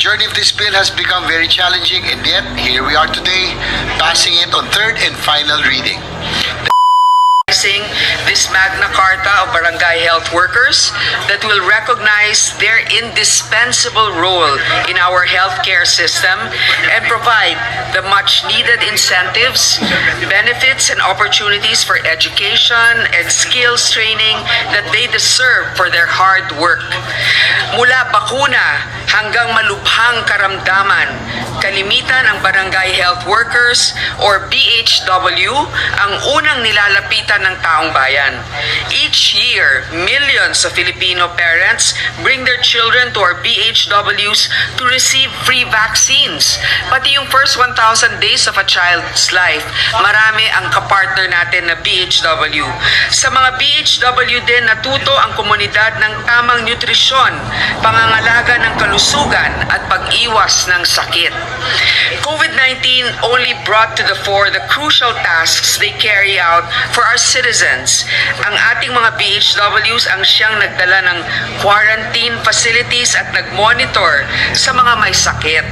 journey of this bill has become very challenging, and yet here we are today, passing it on third and final reading. This Magna Carta of Barangay Health Workers that will recognize their indispensable role in our healthcare system and provide the much needed incentives, benefits, and opportunities for education and skills training that they deserve for their hard work. Mula bakuna hanggang malubhang karamdaman, kalimitan ang Barangay Health Workers or BHW ang unang nilalapitan ng taong bayan. Each year, millions of Filipino parents bring their children to our BHWs to receive free vaccines. Pati yung first 1,000 days of a child's life, marami ang kapartner natin na BHW. Sa mga BHW din, natuto ang komunidad ng tamang nutrisyon, pangangalaga ng kalusugan at pag-iwas ng sakit. COVID-19 only brought to the fore the crucial tasks they carry out for our citizens. Ang ating mga BHWs ang siyang nagdala ng quarantine facilities at nagmonitor sa mga may sakit.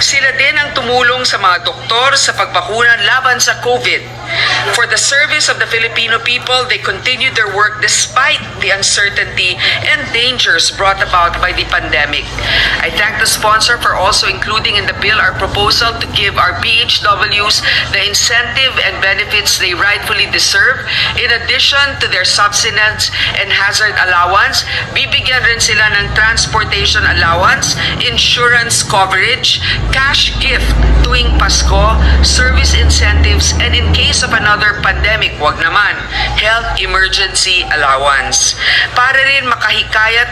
Sila din ang tumulong sa mga doktor sa pagbakuna laban sa COVID. For the service of the Filipino people, they continued their work despite the uncertainty and dangers brought about by the pandemic. I thank the sponsor for also including in the bill our proposal to give our BHWs the incentive and benefits they rightfully deserve. In addition to their subsistence and hazard allowance, bibigyan rin sila ng transportation allowance, insurance coverage, cash gift tuwing Pasko, service incentives, and in case of another pandemic, wag naman, health emergency allowance. Para rin makahikayat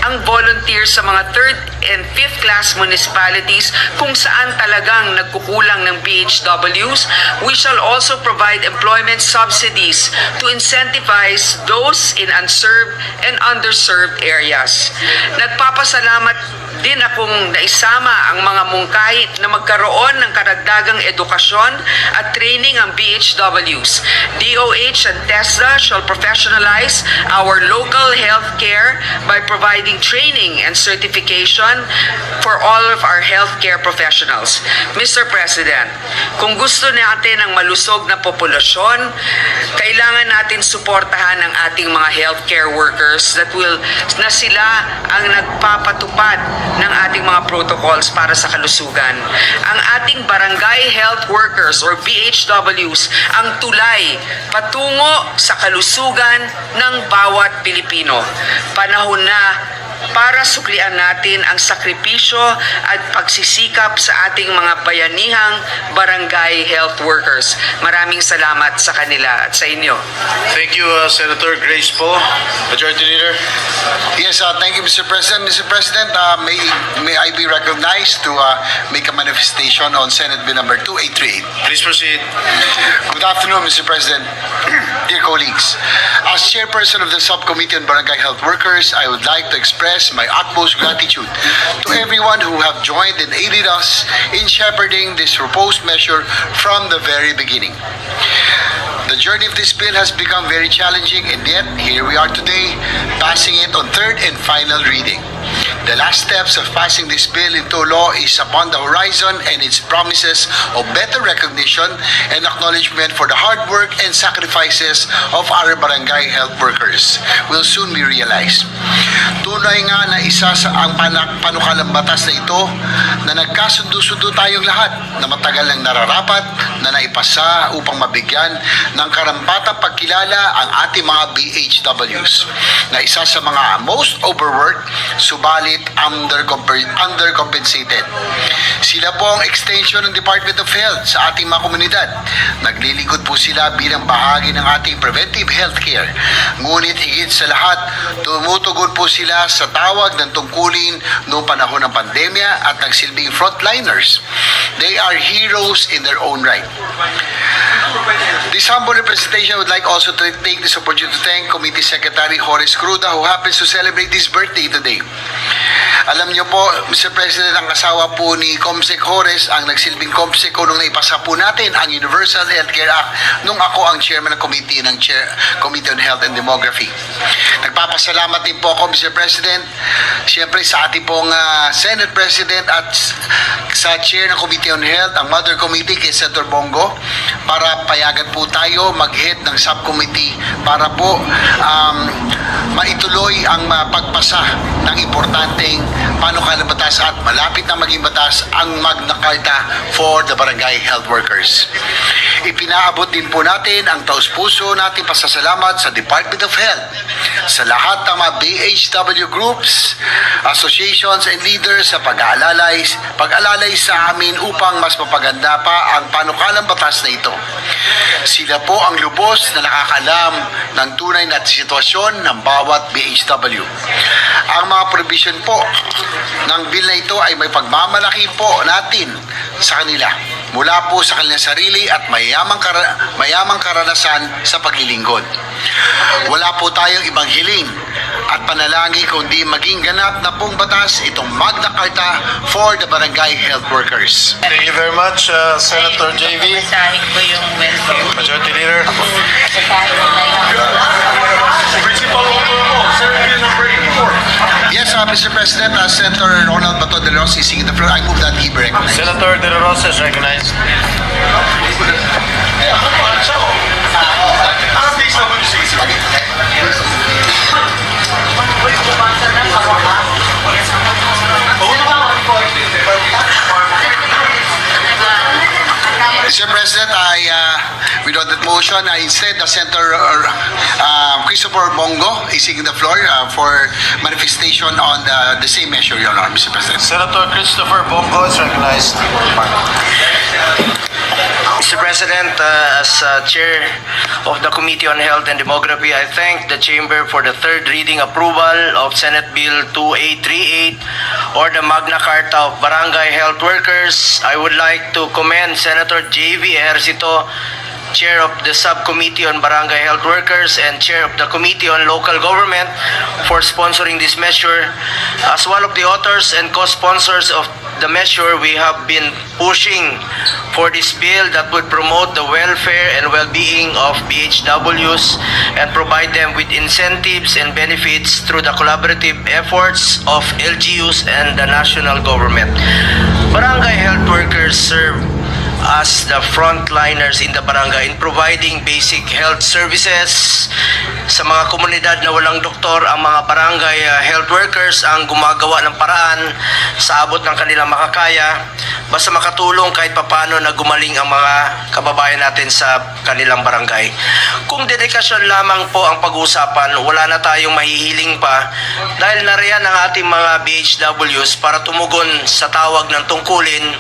ang volunteers sa mga 3rd and 5th class municipalities kung saan talagang nagkukulang ng BHWs, we shall also provide employment subsidies to incentivize those in unserved and underserved areas. Nagpapasalamat din akong naisama ang mga mungkahi na magkaroon ng karagdagang edukasyon at training ang BHWs. DOH and TESDA shall professionalize our local healthcare by providing training and certification for all of our healthcare professionals. Mr. President, kung gusto natin ng malusog na populasyon, kailangan natin suportahan ang ating mga healthcare workers na sila ang nagpapatupad ng ating mga protocols para sa kalusugan. Ang ating barangay health workers or BHWs ang tulay patungo sa kalusugan ng bawat Pilipino. Panahon na para suklian natin ang sakripisyo at pagsisikap sa ating mga bayanihang barangay health workers. Maraming salamat sa kanila at sa inyo. Thank you, Senator Grace Poe. Majority Leader. Yes, thank you, Mr. President. Mr. President, may I be recognized to make a manifestation on Senate Bill number 2838. Please proceed. Good afternoon, Mr. President. Dear colleagues, as chairperson of the Subcommittee on Barangay Health Workers, I would like to express my utmost gratitude to everyone who have joined and aided us in shepherding this proposed measure from the very beginning. The journey of this bill has become very challenging, and yet here we are today, passing it on third and final reading. The last steps of passing this bill into law is upon the horizon, and its promises of better recognition and acknowledgement for the hard work and sacrifices of our barangay health workers will soon be realized. Tunay nga na isa sa ang panukalang batas na ito na nagkasundo-sundo tayong lahat na matagal nang nararapat na naipasa upang mabigyan ng karampatang pagkilala ang ating mga BHWs na isa sa mga most overworked subalit undercompensated. Sila po ang extension ng Department of Health sa ating mga komunidad. Naglilingkod po sila bilang bahagi ng ating preventive healthcare. Ngunit higit sa lahat, tumutugon po sila sa tawag ng tungkulin noong panahon ng pandemya at nagsilbing frontliners. They are heroes in their own right. This humble representation would like also to take this opportunity to thank Committee Secretary Horace Cruda, who happens to celebrate his birthday today. Alam niyo po, Mr. President, ang asawa po ni Comsec Horace ang nagsilbing Comsec ko nung naipasa po natin ang Universal Healthcare Act nung ako ang chairman ng committee Committee on Health and Demography. Nagpapasalamat din po ako, Mr. President, siyempre sa ating pong Senate President President, at sa Chair ng Committee on Health, ang Mother Committee kay Senator Bongo, para payagan po tayo mag-head ng subcommittee para po maituloy ang pagpasa ng importanteng panukalang batas at malapit na maging batas ang Magna Carta for the Barangay Health Workers. Ipinaabot din po natin ang taus-puso nating pasasalamat sa Department of Health, sa lahat ng mga BHW groups, associations and leaders sa pag-alalay sa amin upang mas mapaganda pa ang panukalang batas na ito. Sila po ang lubos na nakakalam ng tunay na sitwasyon ng bawat BHW. Ang mga provision po ng bill na ito ay may pagmamalaki po natin sa kanila mula po sa kanilang sarili at mayamang karanasan sa paglilingkod. Wala po tayong ibang hiling at panalangin kundi maging ganap na pong batas itong Magna Carta for the Barangay Health Workers. Thank you very much, Senator JV. Basahin ko yung welfare. Majority Leader. Basahin ko na Yes, Mr. President, Senator Ronald Bato de Rossi is seeking the floor. I move that he be recognized. Senator De La Rosa is recognized. Mr. President, without that motion, instead, the Senator Christopher Bongo is seeking the floor for manifestation on the same measure, Your Honor, Mr. President. Senator Christopher Bongo is recognized. Mr. President, as Chair of the Committee on Health and Demography, I thank the Chamber for the third reading approval of Senate Bill 2838 or the Magna Carta of Barangay Health Workers. I would like to commend Senator J.V. Ejercito, Chair of the Subcommittee on Barangay Health Workers and Chair of the Committee on Local Government for sponsoring this measure. As one of the authors and co-sponsors of the measure, we have been pushing for this bill that would promote the welfare and well-being of BHWs and provide them with incentives and benefits through the collaborative efforts of LGUs and the national government. Barangay health workers serve as the frontliners in the barangay in providing basic health services sa mga komunidad na walang doktor. Ang mga barangay health workers ang gumagawa ng paraan sa abot ng kanilang makakaya basta makatulong kahit papano na gumaling ang mga kababayan natin sa kanilang barangay. Kung dedikasyon lamang po ang pag-uusapan, wala na tayong mahihiling pa dahil nariyan ang ating mga BHWs para tumugon sa tawag ng tungkulin.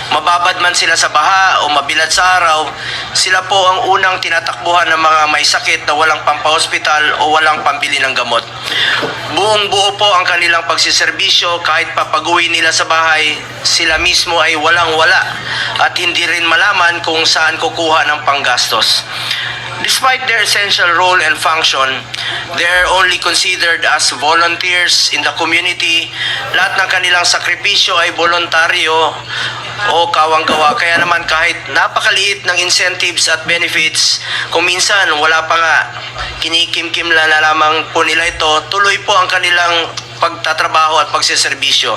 Mababad man sila sa baha o mabilad sa araw, sila po ang unang tinatakbuhan ng mga may sakit na walang pampahospital o walang pambili ng gamot. Buong buo po ang kanilang pagsiservisyo kahit papag-uwi nila sa bahay, sila mismo ay walang-wala at hindi rin malaman kung saan kukuha ng panggastos. Despite their essential role and function, they are only considered as volunteers in the community. Lahat ng kanilang sakripisyo ay voluntaryo o kawang-gawa. Kaya naman kahit napakaliit ng incentives at benefits, kung minsan wala pa nga, kinikim-kim na lamang po nila ito, tuloy po ang kanilang pagtatrabaho at pagsiservisyo.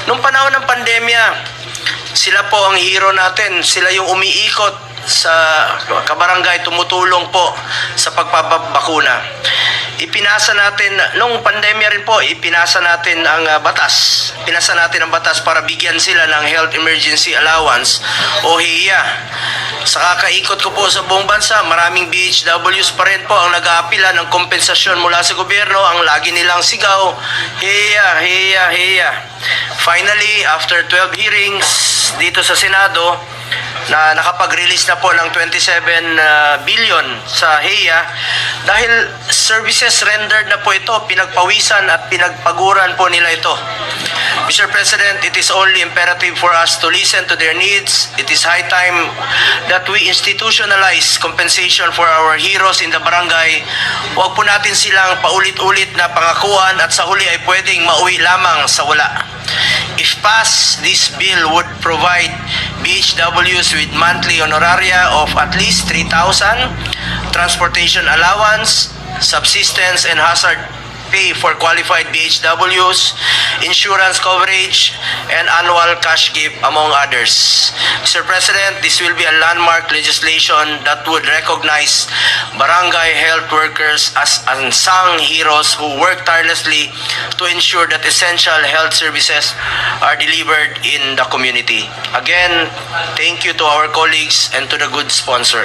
Noong panahon ng pandemya, sila po ang hero natin. Sila yung umiikot sa kabarangay, tumutulong po sa pagpapabakuna. Ipinasa natin, nung pandemya rin po, ipinasa natin ang batas. Pinasa natin ang batas para bigyan sila ng Health Emergency Allowance o HEA. Sa kakaikot ko po sa buong bansa, maraming BHWs pa rin po ang nag-aapila ng kompensasyon mula sa gobyerno. Ang lagi nilang sigaw, HEA, HEA, HEA. Finally, after 12 hearings dito sa Senado, na nakapag-release na po ng 27 billion sa HEA dahil services rendered na po ito, pinagpawisan at pinagpaguran po nila ito. Mr. President, it is only imperative for us to listen to their needs. It is high time that we institutionalize compensation for our heroes in the barangay. Huwag po natin silang paulit-ulit na pangakuan at sa huli ay pwedeng mauwi lamang sa wala. If passed, this bill would provide BHWs with monthly honoraria of at least 3,000, transportation allowance, subsistence and hazard pay for qualified BHWs, insurance coverage, and annual cash gift, among others. Mr. President, this will be a landmark legislation that would recognize barangay health workers as unsung heroes who work tirelessly to ensure that essential health services are delivered in the community. Again, thank you to our colleagues and to the good sponsor.